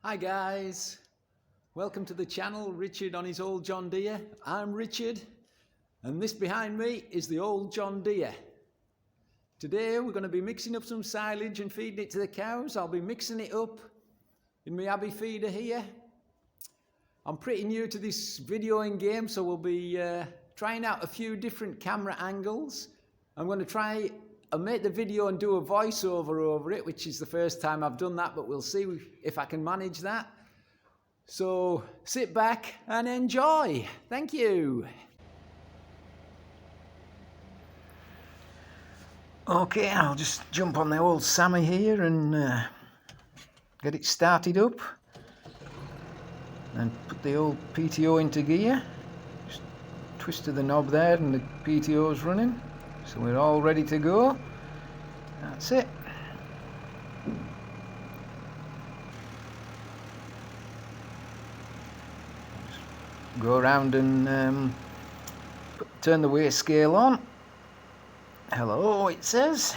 Hi guys, welcome to the channel, Richard on his old John Deere. I'm Richard and this behind me is the old John Deere. Today we're going to be mixing up some silage and feeding it to the cows. I'll be mixing it up in my Abbey feeder here. I'm pretty new to this videoing game, so we'll be trying out a few different camera angles. I'm going to try and make the video and do a voiceover over it, which is the first time I've done that, but we'll see if I can manage that. So sit back and enjoy. Thank you. Okay, I'll just jump on the old Sammy here and get it started up and put the old PTO into gear. Just twist to the knob there and the PTO's running. So we're all ready to go. That's it. Just go around and turn the weigh scale on. Hello, it says.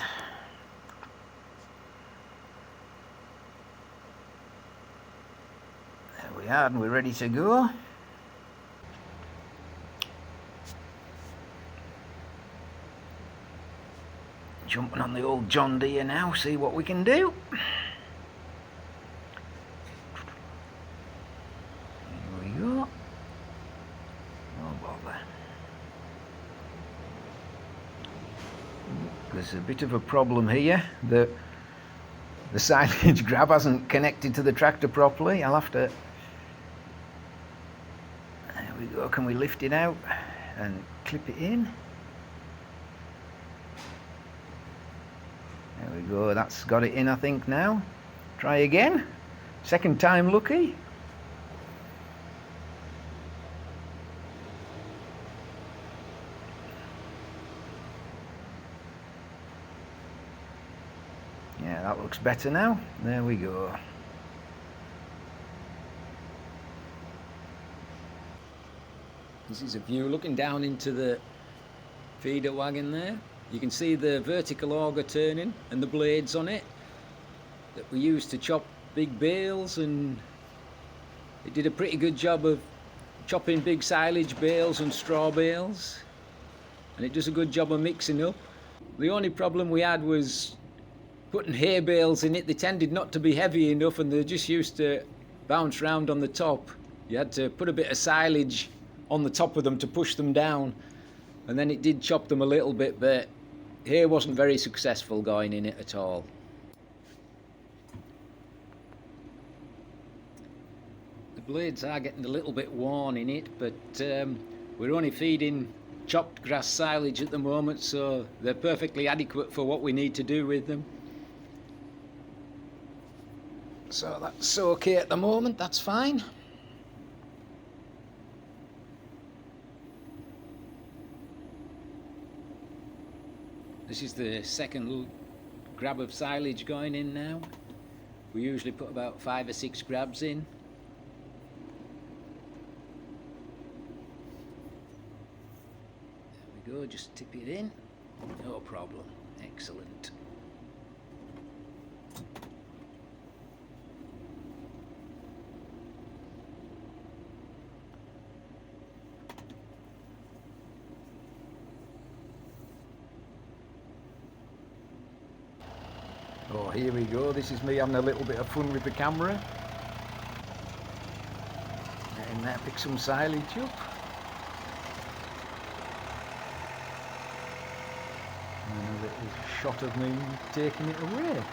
There we are, and we're ready to go. Jumping on the old John Deere now, see what we can do. Here we go. Oh bother. There's a bit of a problem here. The silage grab hasn't connected to the tractor properly. I'll have to... There we go. Can we lift it out and clip it in? There we go, that's got it in I think now. Try again. Second time lucky. Yeah, that looks better now. There we go. This is a view looking down into the feeder wagon there. You can see the vertical auger turning and the blades on it that we use to chop big bales, and it did a pretty good job of chopping big silage bales and straw bales, and it does a good job of mixing up. The only problem we had was putting hay bales in it. They tended not to be heavy enough and they just used to bounce round on the top. You had to put a bit of silage on the top of them to push them down, and then it did chop them a little bit, but hay wasn't very successful going in it at all. The blades are getting a little bit worn in it, but we're only feeding chopped grass silage at the moment, so they're perfectly adequate for what we need to do with them. So that's okay at the moment, that's fine. This is the second grab of silage going in now. We usually put about 5 or 6 grabs in. There we go, just tip it in. No problem. Excellent. Oh, here we go. This is me having a little bit of fun with the camera. And there, pick some silage up. And a little shot of me taking it away.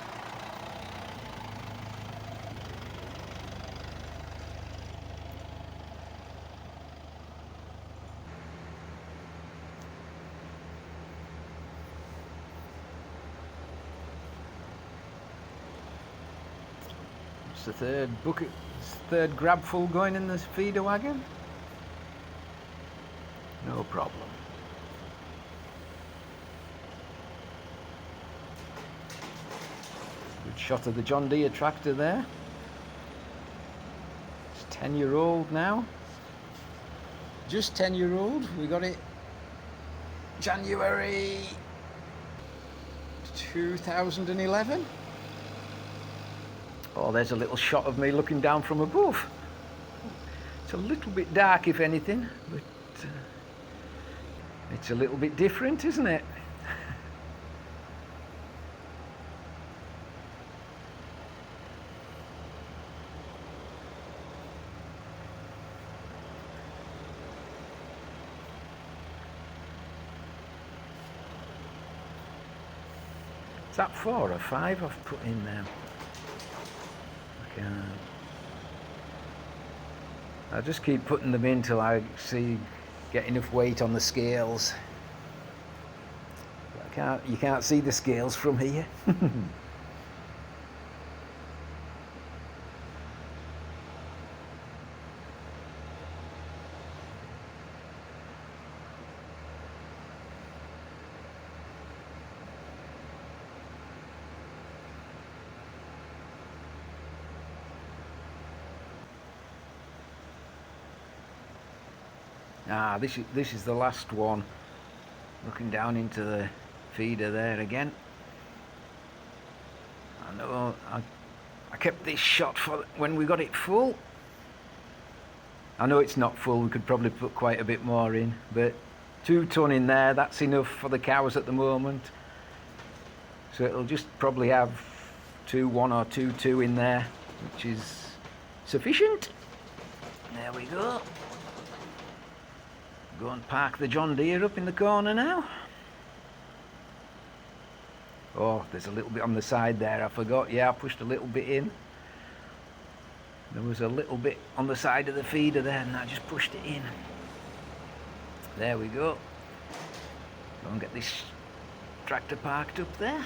The third bucket, third grab full going in the feeder wagon. No problem. Good shot of the John Deere tractor there. It's 10-year-old now. Just 10-year-old. We got it January 2011. Oh, there's a little shot of me looking down from above. It's a little bit dark, if anything, but it's a little bit different, isn't it? Is that 4 or 5 I've put in now? I can't. I'll just keep putting them in till I get enough weight on the scales. You can't see the scales from here. This is the last one. Looking down into the feeder there again. I know I kept this shot for when we got it full. I know it's not full, we could probably put quite a bit more in, but 2 ton in there, that's enough for the cows at the moment. So it'll just probably have 1 or 2 in there, which is sufficient. There we go. Go and park the John Deere up in the corner now. Oh, there's a little bit on the side there, I forgot. Yeah, I pushed a little bit in. There was a little bit on the side of the feeder there and I just pushed it in. There we go. Go and get this tractor parked up there.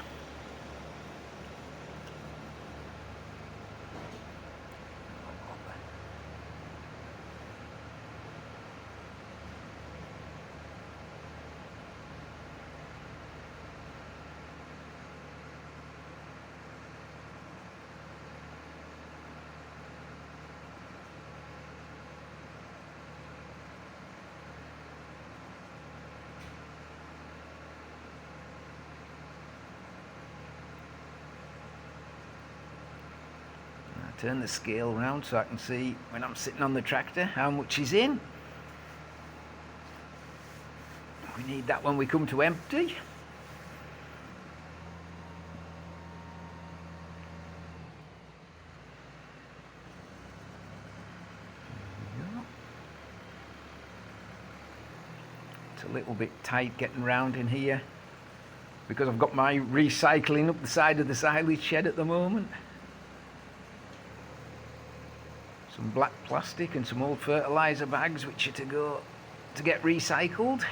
Turn the scale round so I can see when I'm sitting on the tractor how much is in. We need that when we come to empty. It's a little bit tight getting round in here because I've got my recycling up the side of the silage shed at the moment. Some black plastic and some old fertiliser bags which are to get recycled.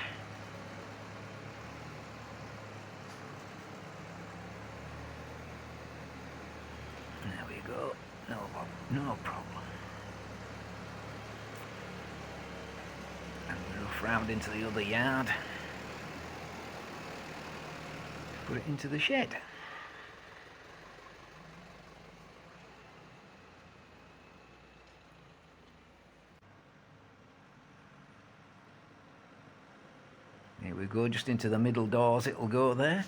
There we go. No problem. And we're off round into the other yard. Put it into the shed. Here we go, just into the middle doors it'll go there.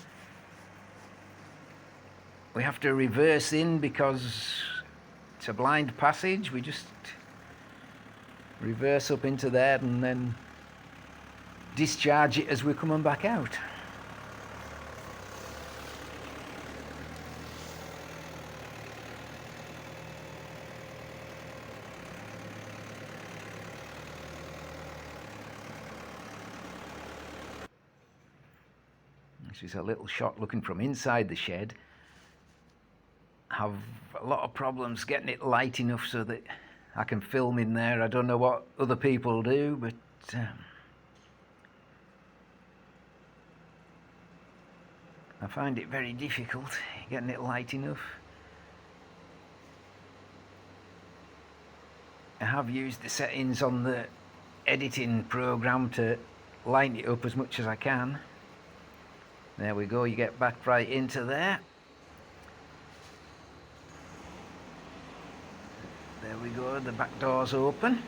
We have to reverse in because it's a blind passage. We just reverse up into there and then discharge it as we're coming back out. This is a little shot looking from inside the shed. I have a lot of problems getting it light enough so that I can film in there. I don't know what other people do, but I find it very difficult getting it light enough. I have used the settings on the editing program to line it up as much as I can. There we go, you get back right into there. There we go, the back door's open.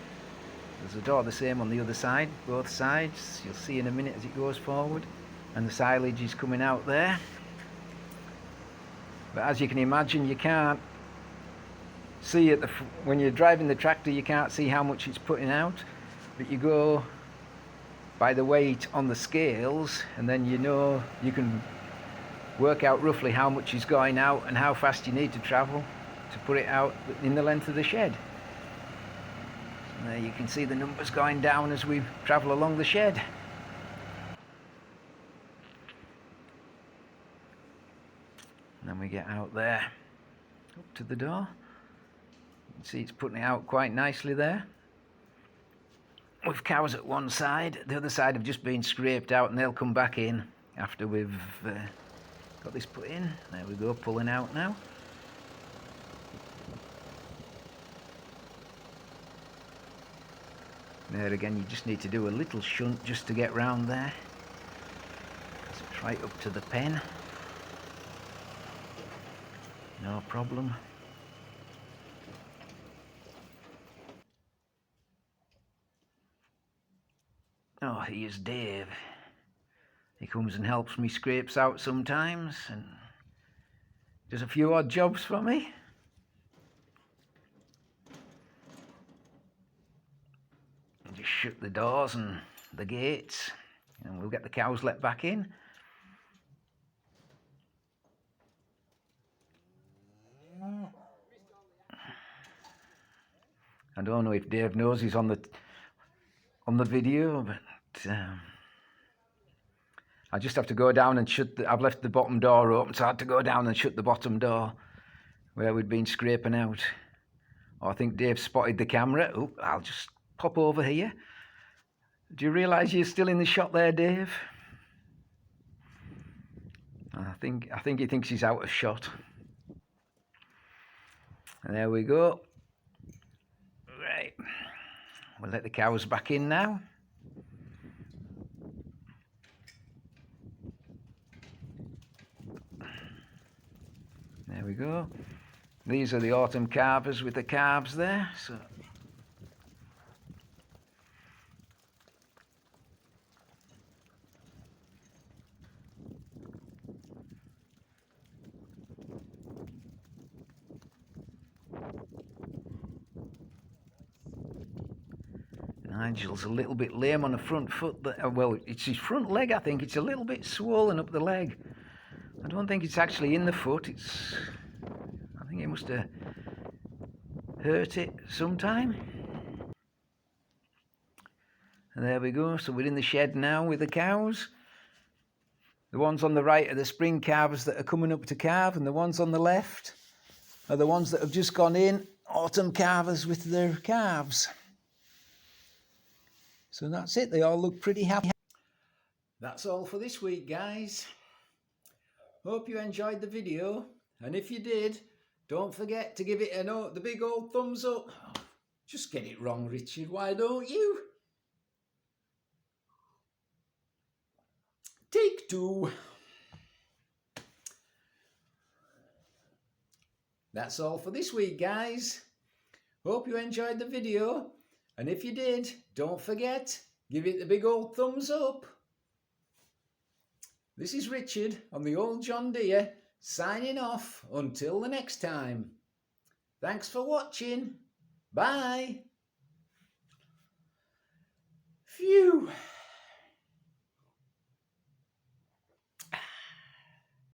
There's a door the same on the other side, both sides. You'll see in a minute as it goes forward. And the silage is coming out there. But as you can imagine, you can't see when you're driving the tractor, you can't see how much it's putting out, but you go by the weight on the scales, and then you know you can work out roughly how much is going out and how fast you need to travel to put it out in the length of the shed. So there you can see the numbers going down as we travel along the shed. And then we get out there up to the door. You can see it's putting it out quite nicely there. With cows at one side, the other side have just been scraped out, and they'll come back in after we've got this put in. There we go, pulling out now. There again, you just need to do a little shunt just to get round there, because it's right up to the pen. No problem. Oh, here's Dave. He comes and helps me scrapes out sometimes and does a few odd jobs for me. And just shut the doors and the gates, and we'll get the cows let back in. I don't know if Dave knows he's on the video, but I just have to go down and shut I've left the bottom door open, so I had to go down and shut the bottom door where we'd been scraping out. Oh, I think Dave spotted the camera. Oh, I'll just pop over here. Do you realise you're still in the shot there, Dave? I think he thinks he's out of shot. And there we go. Right. We'll let the cows back in now. There we go. These are the autumn calvers with the calves there. So Nigel's a little bit lame on the front foot. Well, it's his front leg, I think. It's a little bit swollen up the leg. I don't think it's actually in the foot. I think he must have hurt it sometime. And there we go. So we're in the shed now with the cows. The ones on the right are the spring calves that are coming up to calve, and the ones on the left are the ones that have just gone in, autumn calvers with their calves. So that's it. They all look pretty happy. That's all for this week, guys. Hope you enjoyed the video, and if you did, don't forget to give it the big old thumbs up. Just get it wrong, Richard, why don't you? Take two. That's all for this week, guys. Hope you enjoyed the video, and if you did, don't forget, give it the big old thumbs up. This is Richard on the old John Deere, signing off until the next time. Thanks for watching. Bye. Phew.